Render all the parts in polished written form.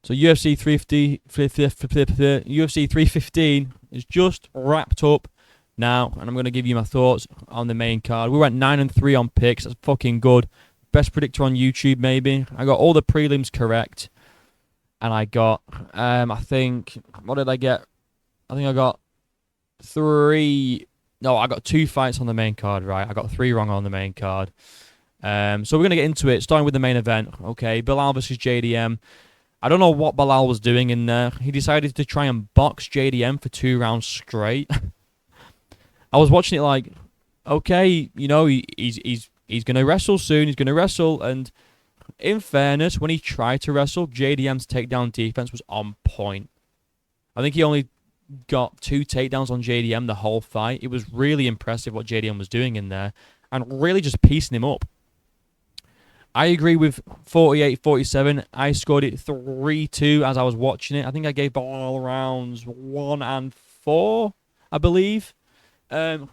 So UFC 350, UFC 315 is just wrapped up now, and I'm going to give you my thoughts on the main card. We went 9-3 on picks. That's fucking good. Best predictor on YouTube, maybe. I got all the prelims correct, and I got, I think, what did I get? I think I got three. No, I got 2 fights on the main card, right? I got 3 wrong on the main card. So we're going to get into it, starting with the main event. Okay, Bilal versus JDM. I don't know what Bilal was doing in there. He decided to try and box JDM for 2 rounds straight. I was watching it like, okay, you know, he's going to wrestle soon. He's going to wrestle. And in fairness, when he tried to wrestle, JDM's takedown defense was on point. I think he only got 2 takedowns on JDM the whole fight. It was really impressive what JDM was doing in there and really just piecing him up. I agree with 48-47. I scored it 3-2 as I was watching it. I think I gave Bilal rounds 1 and 4, I believe. But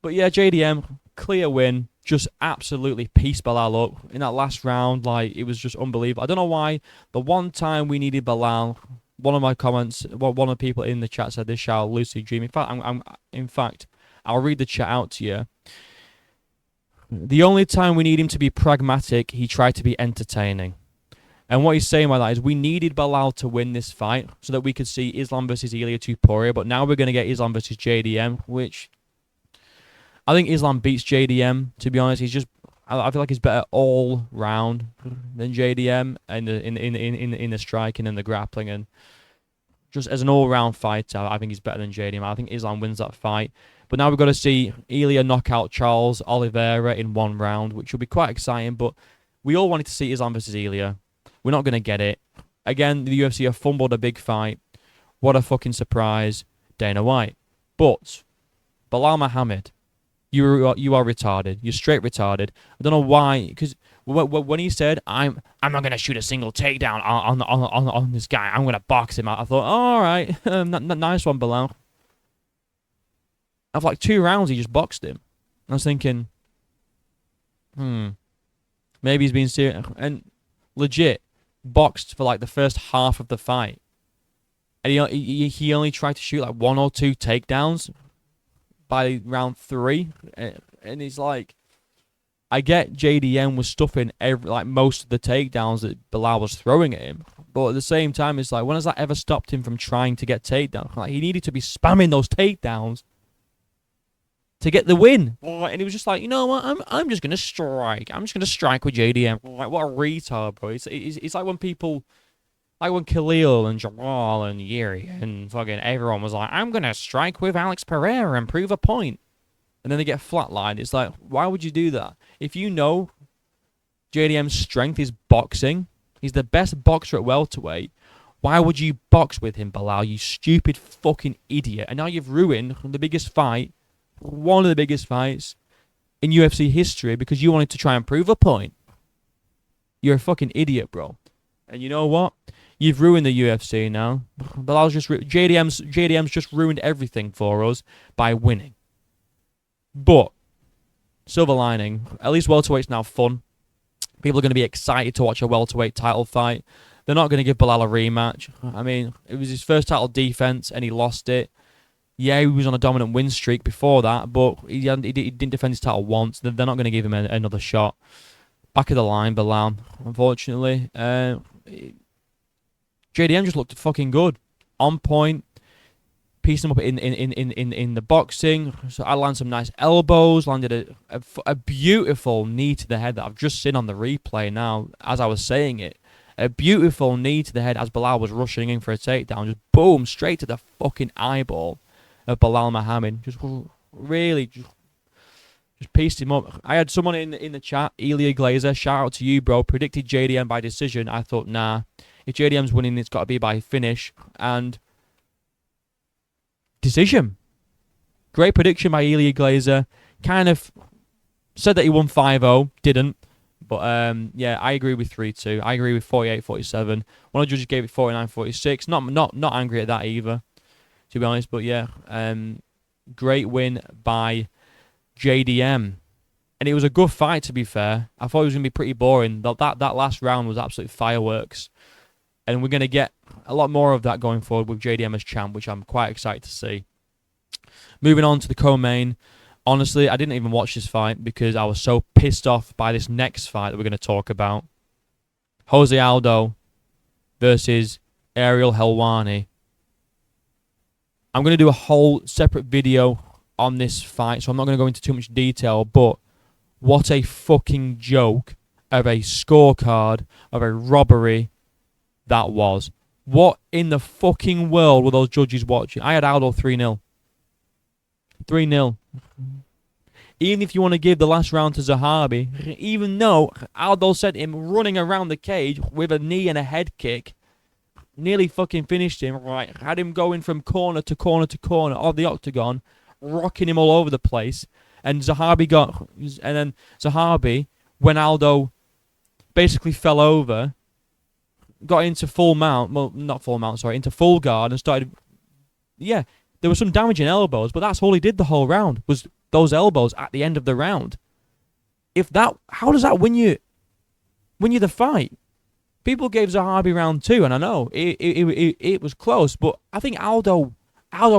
yeah, JDM, clear win. Just absolutely pieced Bilal up in that last round. Like, it was just unbelievable. I don't know why. The one time we needed Bilal, one of my comments, one of the people in the chat said, "This shall lucid dream." In fact, I'll read the chat out to you. The only time we need him to be pragmatic, he tried to be entertaining. And what he's saying by that is we needed Bilal to win this fight so that we could see Islam versus Ilia Tuporia, but now we're going to get Islam versus JDM, which I think Islam beats JDM, to be honest. I feel like he's better all round than JDM in the striking and the grappling, and just as an all-round fighter, I think he's better than JDM. I think Islam wins that fight. But now we've got to see Ilia knock out Charles Oliveira in 1 round, which will be quite exciting. But we all wanted to see Islam versus Ilia. We're not going to get it. Again, the UFC have fumbled a big fight. What a fucking surprise, Dana White. But Bilal Muhammad, you are retarded. You're straight retarded. I don't know why, because when he said, I'm not going to shoot a single takedown on this guy, I'm going to box him, I thought, all right, nice one, Bilal. After like 2 rounds, he just boxed him. I was thinking, maybe he's being serious. And legit, boxed for like the first half of the fight. And he only tried to shoot like 1 or 2 takedowns by round 3. And he's like, I get JDM was stuffing most of the takedowns that Bilal was throwing at him. But at the same time, it's like, when has that ever stopped him from trying to get takedowns? Like, he needed to be spamming those takedowns to get the win. And he was just like, you know what, I'm just going to strike. I'm just going to strike with JDM. Like, what a retard, bro. It's like when people, like when Khalil and Jamal and Yuri and fucking everyone was like, I'm going to strike with Alex Pereira and prove a point. And then they get flatlined. It's like, why would you do that? If you know JDM's strength is boxing, he's the best boxer at welterweight, why would you box with him, Bilal, you stupid fucking idiot? And now you've ruined the biggest fight, one of the biggest fights in UFC history because you wanted to try and prove a point. You're a fucking idiot, bro. And you know what? You've ruined the UFC now. Bilal's JDM's just ruined everything for us by winning. But silver lining, at least welterweight's now fun. People are going to be excited to watch a welterweight title fight. They're not going to give Bilal a rematch. I mean, it was his first title defense and he lost it. Yeah, he was on a dominant win streak before that, but he didn't defend his title once. They're not going to give him another shot. Back of the line, Bilal, unfortunately. JDM just looked fucking good. On point. Piecing him up in the boxing. So I landed some nice elbows. Landed a beautiful knee to the head that I've just seen on the replay now as I was saying it. A beautiful knee to the head as Bilal was rushing in for a takedown. Just boom, straight to the fucking eyeball of Bilal Muhammad. Just really just pieced him up. I had someone in the chat, Ilia Glazer, shout out to you, bro, predicted JDM by decision. I thought, nah, if JDM's winning, it's got to be by finish. And decision. Great prediction by Ilia Glazer. Kind of said that he won 5-0. Didn't. But yeah, I agree with 3-2. I agree with 48-47. One of the judges gave it 49-46. Not angry at that either, to be honest. But yeah, great win by JDM. And it was a good fight, to be fair. I thought it was going to be pretty boring. That last round was absolute fireworks. And we're going to get a lot more of that going forward with JDM as champ, which I'm quite excited to see. Moving on to the co-main. Honestly, I didn't even watch this fight because I was so pissed off by this next fight that we're going to talk about. Jose Aldo versus Ariel Helwani. I'm going to do a whole separate video on this fight, so I'm not going to go into too much detail, but what a fucking joke of a scorecard, of a robbery that was. What in the fucking world were those judges watching? I had Aldo 3-0. 3-0. Even if you want to give the last round to Zahabi, even though Aldo sent him running around the cage with a knee and a head kick, nearly fucking finished him, right? Had him going from corner to corner to corner of the octagon, rocking him all over the place. And then Zahabi, when Aldo basically fell over, got into full mount, well, not full mount, sorry, into full guard and started, yeah, there was some damaging elbows, but that's all he did the whole round, was those elbows at the end of the round. How does that win you the fight? People gave Zahabi round 2, and I know it was close, but I think Aldo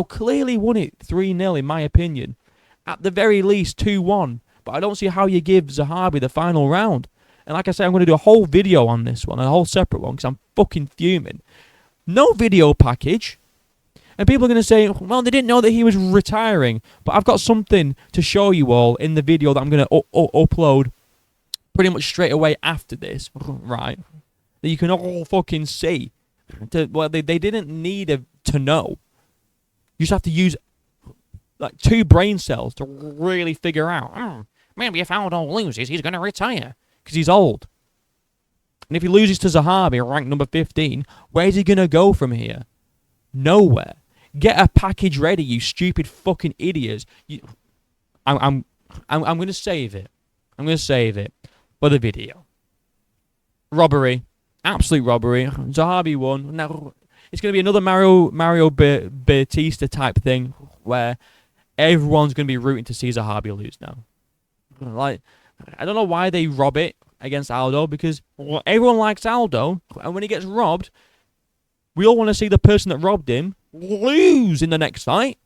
clearly won it 3-0 in my opinion. At the very least 2-1, but I don't see how you give Zahabi the final round. And like I say, I'm going to do a whole video on this one, a whole separate one, because I'm fucking fuming. No video package. And people are going to say, well, they didn't know that he was retiring. But I've got something to show you all in the video that I'm going to upload pretty much straight away after this, right? That you can all fucking see. Well, they didn't need to know. You just have to use like 2 brain cells to really figure out, maybe if Aldo loses, he's going to retire. Because he's old. And if he loses to Zahabi, ranked number 15, where's he going to go from here? Nowhere. Get a package ready, you stupid fucking idiots. I'm going to save it. I'm going to save it for the video. Robbery. Absolute robbery. Zahabi won. Now, it's going to be another Mario Batista type thing where everyone's going to be rooting to see Zahabi lose now. Like, I don't know why they rob it against Aldo, because everyone likes Aldo, and when he gets robbed, we all want to see the person that robbed him lose in the next fight.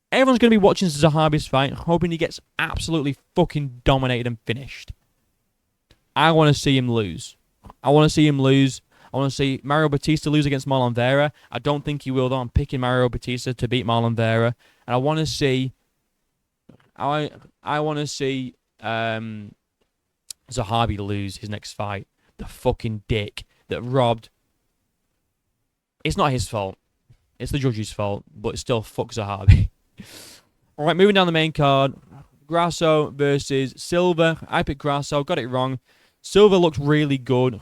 Everyone's going to be watching Zahabi's fight, hoping he gets absolutely fucking dominated and finished. I want to see him lose. I want to see Mario Batista lose against Marlon Vera. I don't think he will, though. I'm picking Mario Batista to beat Marlon Vera. And I want to see Zahabi lose his next fight. The fucking dick that robbed. It's not his fault. It's the judge's fault, but it still fuck Zahabi. Alright, moving down the main card. Grasso versus Silva. I picked Grasso, got it wrong. Silva looked really good.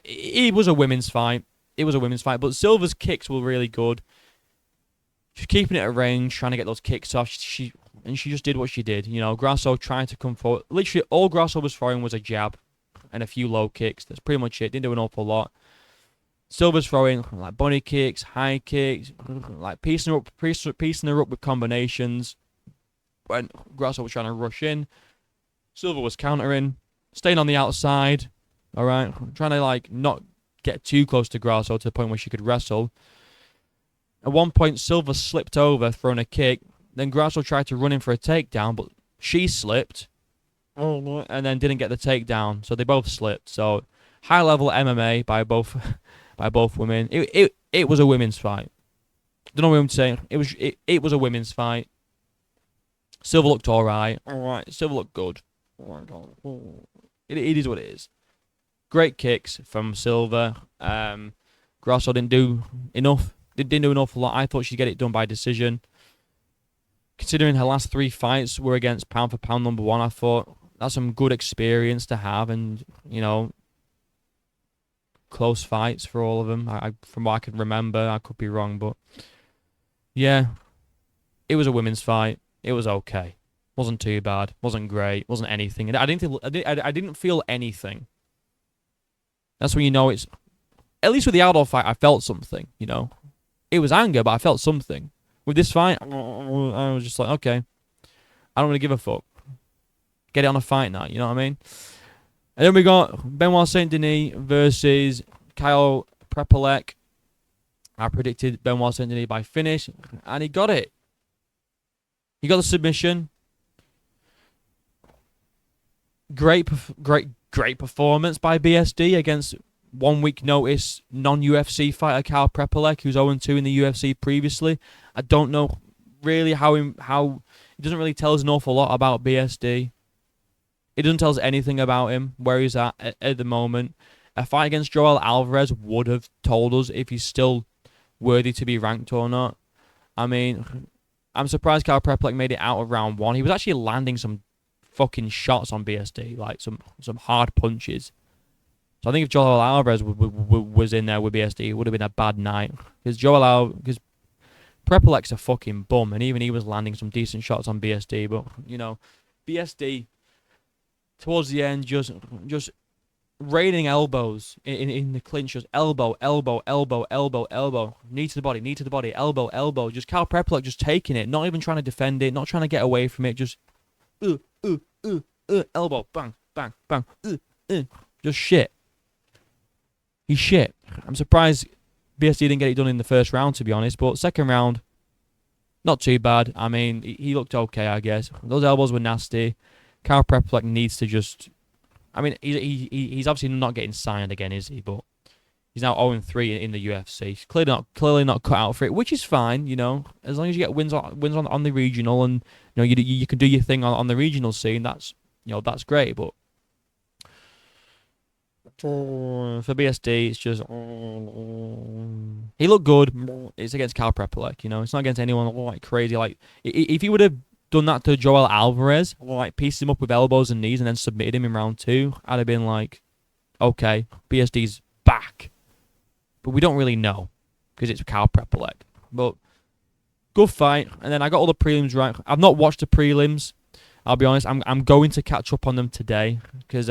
It was a women's fight. But Silva's kicks were really good. She's keeping it at range, trying to get those kicks off. She just did what she did. You know, Grasso trying to come forward. Literally, all Grasso was throwing was a jab and a few low kicks. That's pretty much it. Didn't do an awful lot. Silva's throwing like bunny kicks, high kicks, like piecing her up with combinations. When Grasso was trying to rush in, Silva was countering, staying on the outside. All right, trying to like not get too close to Grasso to the point where she could wrestle. At one point, Silva slipped over, throwing a kick. Then Grasso tried to run in for a takedown, but she slipped, and then didn't get the takedown. So they both slipped. So high level MMA by both women. It was a women's fight. Don't know what I'm saying. It was a women's fight. Silva looked alright. Alright, Silva looked good. It is what it is. Great kicks from Silva. Grasso didn't do enough. Didn't do an awful lot. I thought she'd get it done by decision. Considering her last 3 fights were against pound for pound number 1, I thought that's some good experience to have, and you know, close fights for all of them. From what I can remember, I could be wrong, but yeah, it was a women's fight. It was okay. Wasn't too bad. Wasn't great. Wasn't anything. I didn't feel anything. That's when you know it's. At least with the Aldo fight, I felt something. You know, it was anger, but I felt something. With this fight, I was just like, okay, I don't really give a fuck. Get it on a fight night, you know what I mean? And then we got Benoit Saint Denis versus Kyle Prepolek. I predicted Benoit Saint-Denis by finish, and he got it. He got the submission. Great performance by BSD against 1 week notice non-UFC fighter Kyle Prepolek, who's 0-2 in the UFC previously. I don't know really how it doesn't really tell us an awful lot about BSD. It doesn't tell us anything about him, where he's at the moment. A fight against Joel Alvarez would have told us if he's still worthy to be ranked or not. I mean, I'm surprised Kyle Prepolek made it out of round 1. He was actually landing some fucking shots on BSD, like some hard punches. So I think if Joel Alvarez was in there with BSD, it would have been a bad night. Because Prepolek's a fucking bum, and even he was landing some decent shots on BSD. But, you know, BSD, towards the end, just raining elbows in the clinch. Just elbow. Knee to the body, elbow. Just Kyle Prepolek just taking it, not even trying to defend it, not trying to get away from it. Just, elbow, bang. Just shit. He's shit. I'm surprised BSD didn't get it done in the first round, to be honest. But second round, not too bad. I mean, he looked okay, I guess. Those elbows were nasty. Kyle Prepolek needs to just... I mean, he's obviously not getting signed again, is he? But he's now 0-3 in the UFC. He's clearly not cut out for it, which is fine, you know. As long as you get wins on the regional, and you know you can do your thing on the regional scene. That's great. But for BSD, it's just he looked good. It's against Kyle Prepolek, you know. It's not against anyone like crazy. Like if he would have done that to Joel Alvarez, like pieced him up with elbows and knees and then submitted him in round 2, I'd have been like, okay, BSD's back. But we don't really know because it's Kyle Prepolek. But good fight. And then I got all the prelims right. I've not watched the prelims. I'll be honest. I'm going to catch up on them today because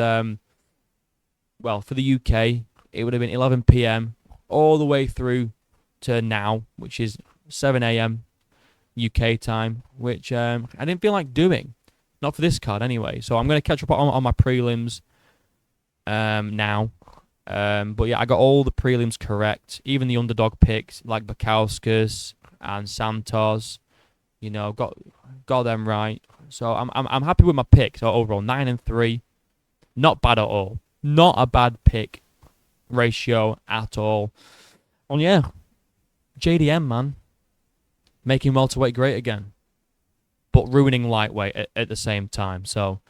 well, for the UK, it would have been 11 p.m. all the way through to now, which is 7 a.m. UK time, which I didn't feel like doing. Not for this card anyway. So I'm going to catch up on my prelims now. But yeah, I got all the prelims correct. Even the underdog picks like Bakauskas and Santos, you know, got them right. So I'm happy with my picks. So overall 9-3, not bad at all. Not a bad pick ratio at all. And yeah, JDM, man, making welterweight great again, but ruining lightweight at the same time. So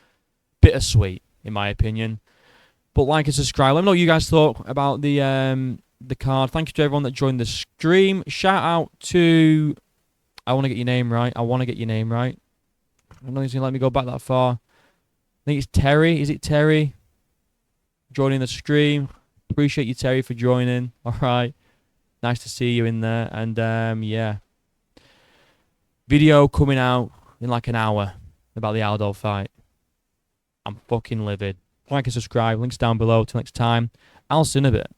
bittersweet in my opinion. But like and subscribe. Let me know what you guys thought about the card. Thank you to everyone that joined the stream. Shout out to... I want to get your name right. I don't know if he's going to let me go back that far. I think it's Terry. Is it Terry? Joining the stream. Appreciate you, Terry, for joining. All right. Nice to see you in there. And yeah. Video coming out in like an hour about the Aldo fight. I'm fucking livid. Like and subscribe. Links down below. Till next time. I'll see you in a bit.